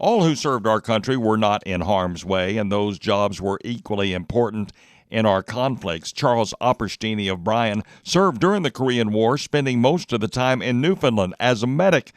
All who served our country were not in harm's way, and those jobs were equally important in our conflicts. Charles Opersteny of Bryan served during the Korean War, spending most of the time in Newfoundland as a medic.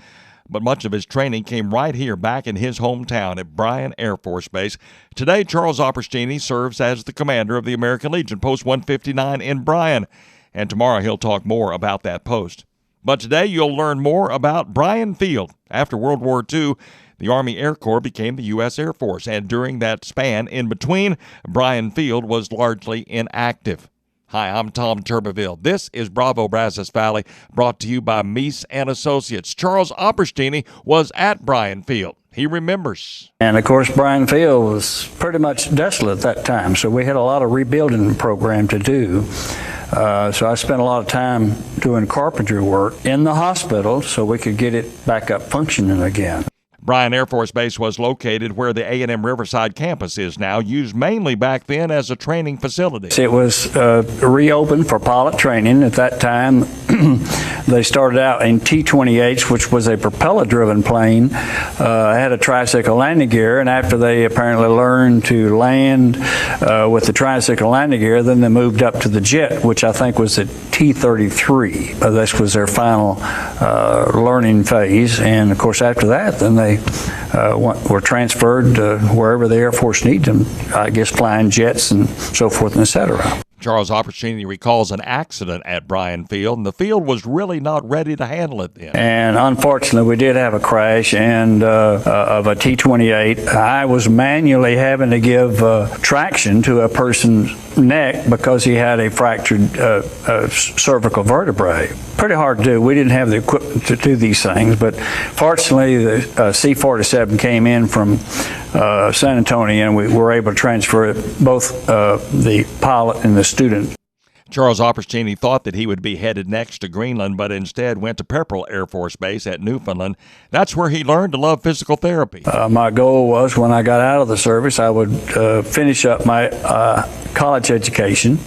But much of his training came right here back in his hometown at Bryan Air Force Base. Today, Charles Opersteny serves as the commander of the American Legion, Post 159 in Bryan. And tomorrow he'll talk more about that post. But today you'll learn more about Bryan Field. After World War II, the Army Air Corps became the U.S. Air Force, and during that span in between, Bryan Field was largely inactive. Hi, I'm Tom Turbiville. This is Brazos Valley, brought to you by Meese and Associates. Charles Opersteny was at Bryan Field. He remembers. And of course, Bryan Field was pretty much desolate at that time, so we had a lot of rebuilding program to do. So I spent a lot of time doing carpentry work in the hospital so we could get it back up functioning again. Bryan Air Force Base was located where the A&M Riverside campus is now, used mainly back then as a training facility. It was reopened for pilot training. At that time, they started out in T-28s, which was a propeller-driven plane. Had a tricycle landing gear, and after they apparently learned to land with the tricycle landing gear, then they moved up to the jet, which I think was at T-33. This was their final learning phase, and of course after that, then they were transferred to wherever the Air Force needed them, I guess flying jets and so forth and et cetera. Charles Opersteny recalls an accident at Bryan Field, and the field was really not ready to handle it then. And unfortunately, we did have a crash and of a T-28. I was manually having to give traction to a person's neck because he had a fractured cervical vertebrae. Pretty hard to do. We didn't have the equipment to do these things, but fortunately, the C-47 came in from San Antonio, and we were able to transfer both the pilot and the student. Charles Opersteny thought that he would be headed next to Greenland, but instead went to Pepperell Air Force Base at Newfoundland. That's where he learned to love physical therapy. My goal was, when I got out of the service, I would finish up my college education,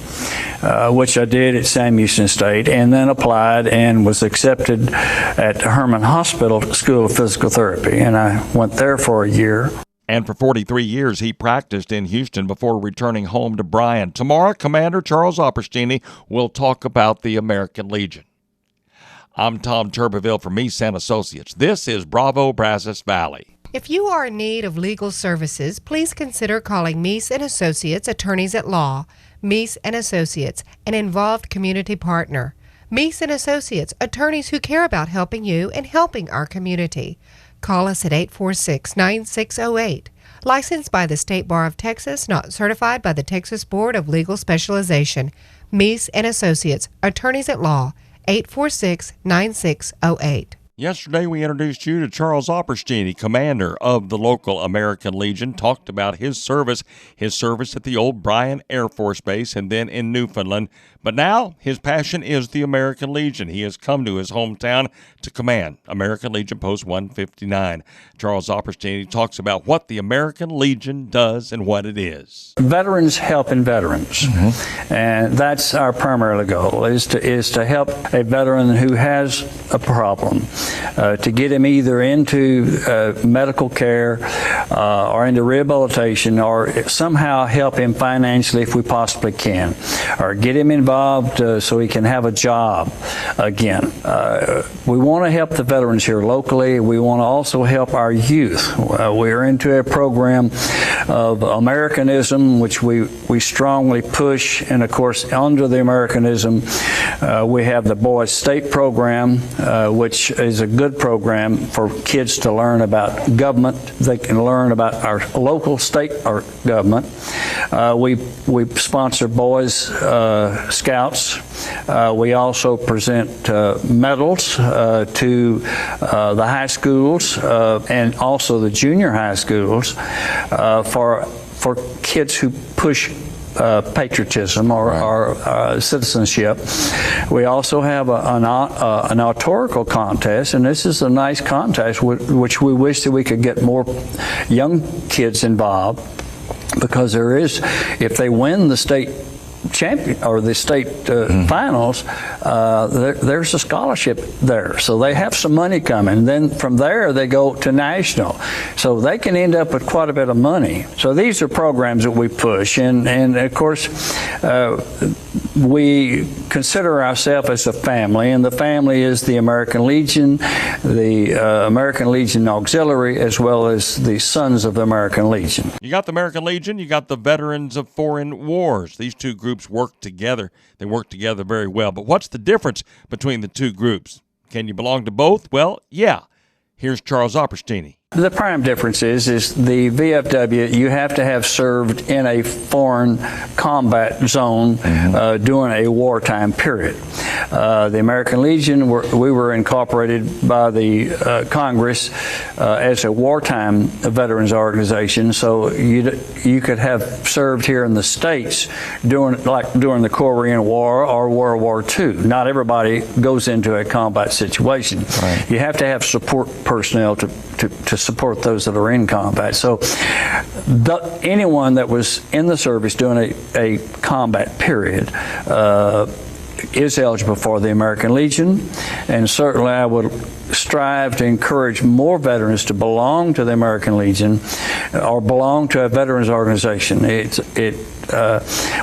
which I did at Sam Houston State, and then applied and was accepted at Herman Hospital School of Physical Therapy, and I went there for a year. And for 43 years, he practiced in Houston before returning home to Bryan. Tomorrow, Commander Charles Opersteny will talk about the American Legion. I'm Tom Turbiville from Meese and Associates. This is Brazos Valley. If you are in need of legal services, please consider calling Meese and Associates, attorneys at law. Meese and Associates, an involved community partner. Meese and Associates, attorneys who care about helping you and helping our community. Call us at 846-9608. Licensed by the State Bar of Texas, not certified by the Texas Board of Legal Specialization. Meese and Associates, attorneys at law, 846-9608. Yesterday, we introduced you to Charles Opersteny, commander of the local American Legion, talked about his service at the old Bryan Air Force Base and then in Newfoundland. But now, his passion is the American Legion. He has come to his hometown to command American Legion Post 159. Charles Opersteny talks about what the American Legion does and what it is. Veterans helping veterans, and that's our primary goal, is to help a veteran who has a problem, to get him either into medical care or into rehabilitation, or somehow help him financially if we possibly can, or get him involved so he can have a job again. We want to help the veterans here locally. We want to also help our youth. We're into a program of Americanism, which we strongly push, and of course under the Americanism we have the Boys State program, which is a good program for kids to learn about government. They can learn about our local state or government. We sponsor Boys Scouts. We also present medals to the high schools and also the junior high schools for kids who push patriotism or citizenship. We also have an autorical contest, and this is a nice contest which we wish that we could get more young kids involved, because there is, if they win the state champion or the state finals, there's a scholarship there. So they have some money coming. Then from there, they go to national. So they can end up with quite a bit of money. So these are programs that we push. And of course, we consider ourselves as a family, and the family is the American Legion, the American Legion Auxiliary, as well as the Sons of the American Legion. You got the American Legion, you got the Veterans of Foreign Wars. These two groups work together. They work together very well. But what's the difference between the two groups? Can you belong to both? Well, yeah. Here's Charles Opersteny. The prime difference is the VFW, you have to have served in a foreign combat zone during a wartime period. The American Legion, we were incorporated by the Congress as a wartime veterans organization, so you could have served here in the States during the Korean War or World War II. Not everybody goes into a combat situation. Right. You have to have support personnel to support those that are in combat. So anyone that was in the service during a combat period is eligible for the American Legion, and certainly I would strive to encourage more veterans to belong to the American Legion or belong to a veterans organization.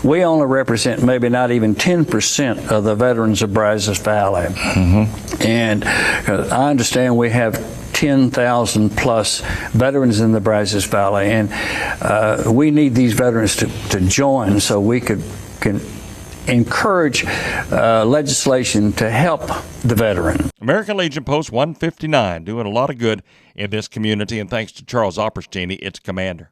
We only represent maybe not even 10% of the veterans of Brazos Valley. And I understand we have 10,000 plus veterans in the Brazos Valley, and we need these veterans to join so we can encourage legislation to help the veteran. American Legion Post 159 doing a lot of good in this community, and thanks to Charles Opersteny, its commander.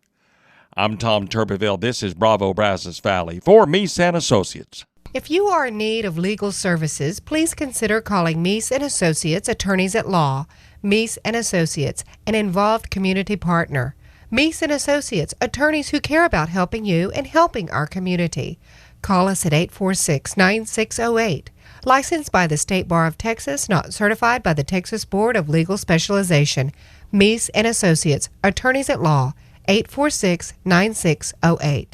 I'm Tom Turbiville. This is Bravo Brazos Valley for Meese and Associates. If you are in need of legal services, please consider calling Meese and Associates, attorneys at law. Meese and Associates, an involved community partner. Meese and Associates, attorneys who care about helping you and helping our community. Call us at 846-9608. Licensed by the State Bar of Texas, not certified by the Texas Board of Legal Specialization. Meese and Associates, attorneys at law. 846-9608.